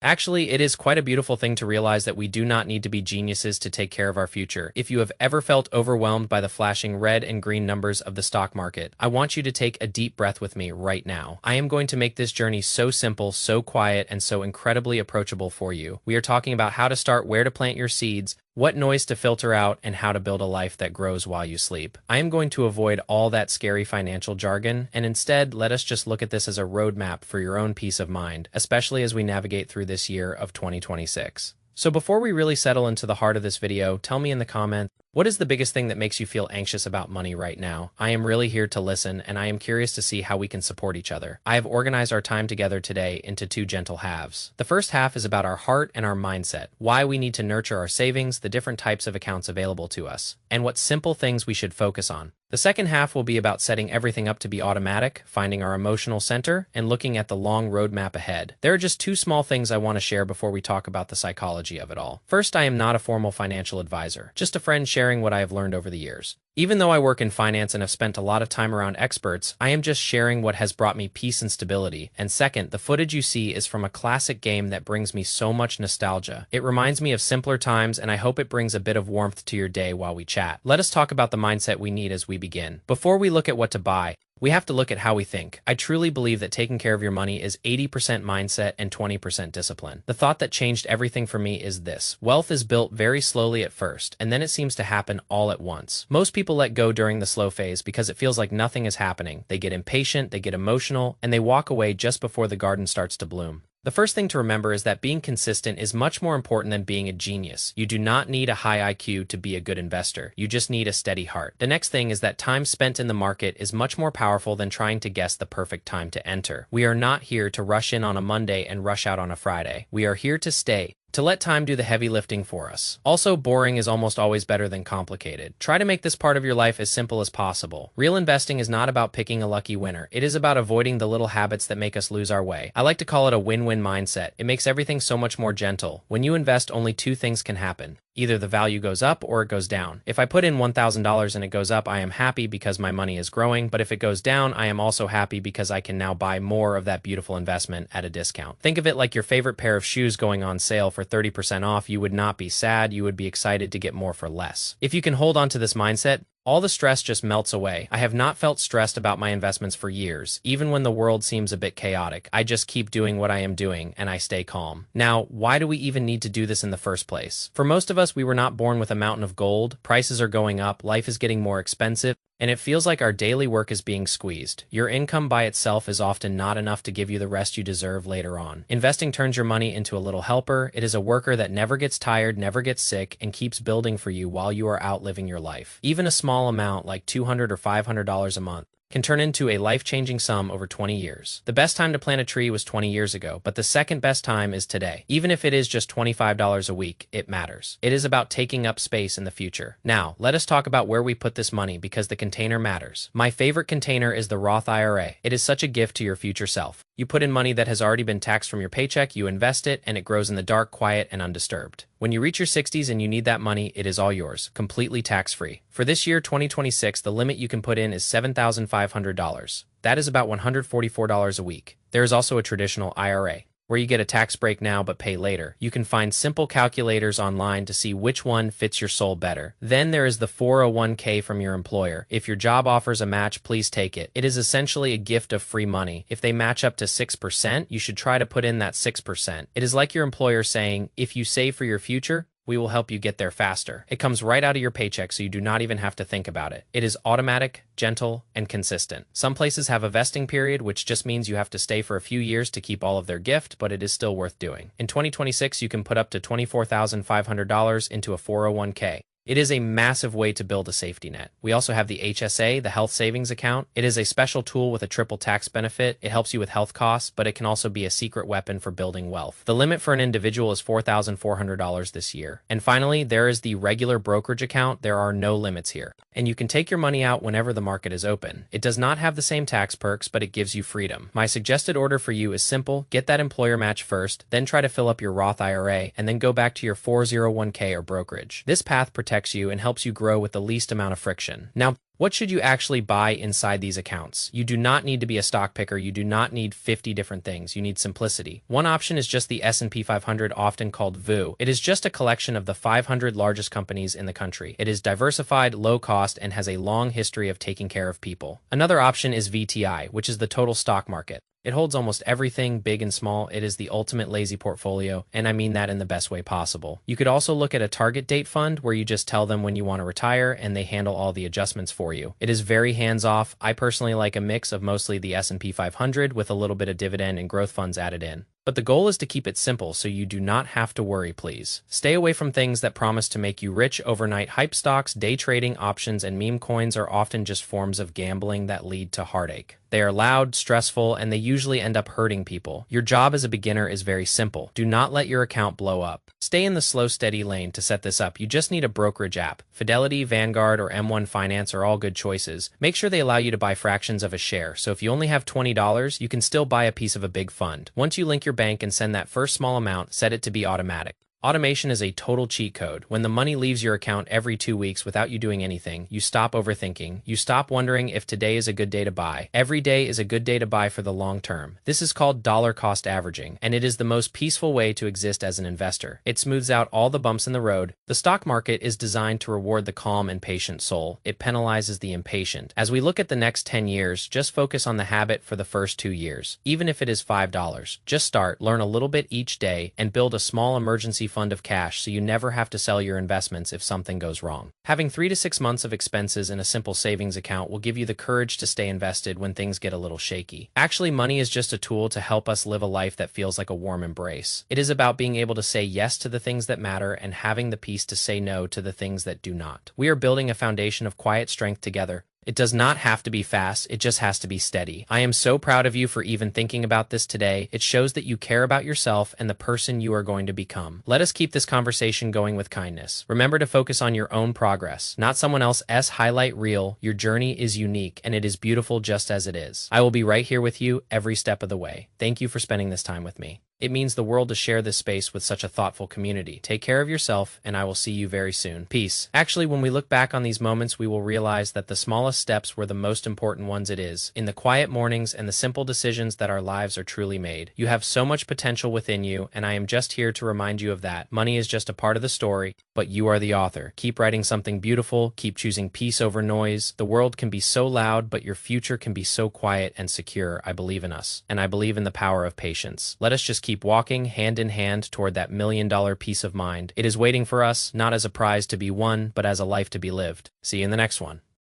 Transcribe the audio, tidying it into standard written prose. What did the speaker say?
Actually, it is quite a beautiful thing to realize that we do not need to be geniuses to take care of our future. If you have ever felt overwhelmed by the flashing red and green numbers of the stock market, I want you to take a deep breath with me right now. I am going to make this journey so simple, so quiet, and so incredibly approachable for you. We are talking about how to start, where to plant your seeds, what noise to filter out, and how to build a life that grows while you sleep. I am going to avoid all that scary financial jargon, and instead, let us just look at this as a roadmap for your own peace of mind, especially as we navigate through this year of 2026. So before we really settle into the heart of this video, tell me in the comments, what is the biggest thing that makes you feel anxious about money right now? I am really here to listen, and I am curious to see how we can support each other. I have organized our time together today into two gentle halves. The first half is about our heart and our mindset, why we need to nurture our savings, the different types of accounts available to us, and what simple things we should focus on. The second half will be about setting everything up to be automatic, finding our emotional center, and looking at the long roadmap ahead. There are just two small things I want to share before we talk about the psychology of it all. First, I am not a formal financial advisor, just a friend sharing what I have learned over the years. Even though I work in finance and have spent a lot of time around experts, I am just sharing what has brought me peace and stability. And second, the footage you see is from a classic game that brings me so much nostalgia. It reminds me of simpler times, and I hope it brings a bit of warmth to your day while we chat. Let us talk about the mindset we need as we begin. Before we look at what to buy, we have to look at how we think. I truly believe that taking care of your money is 80% mindset and 20% discipline. The thought that changed everything for me is this: wealth is built very slowly at first, and then it seems to happen all at once. Most people let go during the slow phase because it feels like nothing is happening. They get impatient, they get emotional, and they walk away just before the garden starts to bloom. The first thing to remember is that being consistent is much more important than being a genius. You do not need a high IQ to be a good investor. You just need a steady heart. The next thing is that time spent in the market is much more powerful than trying to guess the perfect time to enter. We are not here to rush in on a Monday and rush out on a Friday. We are here to stay, to let time do the heavy lifting for us. Also, boring is almost always better than complicated. Try to make this part of your life as simple as possible. Real investing is not about picking a lucky winner. It is about avoiding the little habits that make us lose our way. I like to call it a win-win mindset. It makes everything so much more gentle. When you invest, only two things can happen. Either the value goes up or it goes down. If I put in $1,000 and it goes up, I am happy because my money is growing, but if it goes down, I am also happy because I can now buy more of that beautiful investment at a discount. Think of it like your favorite pair of shoes going on sale for 30% off. You would not be sad, you would be excited to get more for less. If you can hold on to this mindset, all the stress just melts away. I have not felt stressed about my investments for years. Even when the world seems a bit chaotic, I just keep doing what I am doing and I stay calm. Now, why do we even need to do this in the first place? For most of us, we were not born with a mountain of gold. Prices are going up, life is getting more expensive, and it feels like our daily work is being squeezed. Your income by itself is often not enough to give you the rest you deserve later on. Investing turns your money into a little helper. It is a worker that never gets tired, never gets sick, and keeps building for you while you are out living your life. Even a small amount like $200 or $500 a month can turn into a life-changing sum over 20 years. The best time to plant a tree was 20 years ago, but the second best time is today. Even if it is just $25 a week, it matters. It is about taking up space in the future. Now, let us talk about where we put this money because the container matters. My favorite container is the Roth IRA. It is such a gift to your future self. You put in money that has already been taxed from your paycheck, you invest it, and it grows in the dark, quiet, and undisturbed. When you reach your 60s and you need that money, it is all yours, completely tax-free. For this year, 2026, the limit you can put in is $7,500. That is about $144 a week. There is also a traditional IRA, where you get a tax break now but pay later. You can find simple calculators online to see which one fits your soul better. Then there is the 401k from your employer. If your job offers a match, please take it. It is essentially a gift of free money. If they match up to 6%, you should try to put in that 6%. It is like your employer saying, if you save for your future, we will help you get there faster. It comes right out of your paycheck, so you do not even have to think about it. It is automatic, gentle, and consistent. Some places have a vesting period, which just means you have to stay for a few years to keep all of their gift, but it is still worth doing. In 2026, you can put up to $24,500 into a 401k. It is a massive way to build a safety net. We also have the HSA, the Health Savings Account. It is a special tool with a triple tax benefit. It helps you with health costs, but it can also be a secret weapon for building wealth. The limit for an individual is $4,400 this year. And finally, there is the regular brokerage account. There are no limits here, and you can take your money out whenever the market is open. It does not have the same tax perks, but it gives you freedom. My suggested order for you is simple. Get that employer match first, then try to fill up your Roth IRA, and then go back to your 401k or brokerage. This path protects you and helps you grow with the least amount of friction. Now, What should you actually buy inside these accounts? You do not need to be a stock picker. You do not need 50 different things. You need simplicity. One option is just the S&P 500, often called VU. It is just a collection of the 500 largest companies in the country. It is diversified, low cost, and has a long history of taking care of people. Another option is VTI, which is the total stock market. It holds almost everything, big and small. It is the ultimate lazy portfolio, and I mean that in the best way possible. You could also look at a target date fund where you just tell them when you want to retire and they handle all the adjustments for you. It is very hands-off. I personally like a mix of mostly the S&P 500 with a little bit of dividend and growth funds added in. But the goal is to keep it simple so you do not have to worry, please. Stay away from things that promise to make you rich overnight. Hype stocks, day trading, options, and meme coins are often just forms of gambling that lead to heartache. They are loud, stressful, and they usually end up hurting people. Your job as a beginner is very simple. Do not let your account blow up. Stay in the slow, steady lane to set this up. You just need a brokerage app. Fidelity, Vanguard, or M1 Finance are all good choices. Make sure they allow you to buy fractions of a share, so if you only have $20, you can still buy a piece of a big fund. Once you link your bank and send that first small amount, set it to be automatic. Automation is a total cheat code. When the money leaves your account every 2 weeks without you doing anything, you stop overthinking. You stop wondering if today is a good day to buy. Every day is a good day to buy for the long term. This is called dollar cost averaging, and it is the most peaceful way to exist as an investor. It smooths out all the bumps in the road. The stock market is designed to reward the calm and patient soul. It penalizes the impatient. As we look at the next 10 years, just focus on the habit for the first 2 years. Even if it is $5, just start, learn a little bit each day, and build a small emergency fund of cash so you never have to sell your investments if something goes wrong. Having 3 to 6 months of expenses in a simple savings account will give you the courage to stay invested when things get a little shaky. Actually, money is just a tool to help us live a life that feels like a warm embrace. It is about being able to say yes to the things that matter and having the peace to say no to the things that do not. We are building a foundation of quiet strength together. It does not have to be fast, it just has to be steady. I am so proud of you for even thinking about this today. It shows that you care about yourself and the person you are going to become. Let us keep this conversation going with kindness. Remember to focus on your own progress, not someone else's highlight reel. Your journey is unique and it is beautiful just as it is. I will be right here with you every step of the way. Thank you for spending this time with me. It means the world to share this space with such a thoughtful community. Take care of yourself, and I will see you very soon. Peace. Actually, when we look back on these moments, we will realize that the smallest steps were the most important ones. It is in the quiet mornings and the simple decisions that our lives are truly made. You have so much potential within you, and I am just here to remind you of that. Money is just a part of the story, but you are the author. Keep writing something beautiful. Keep choosing peace over noise. The world can be so loud, but your future can be so quiet and secure. I believe in us, and I believe in the power of patience. Let us just keep walking hand in hand toward that $1 million peace of mind. It is waiting for us, not as a prize to be won, but as a life to be lived. See you in the next one.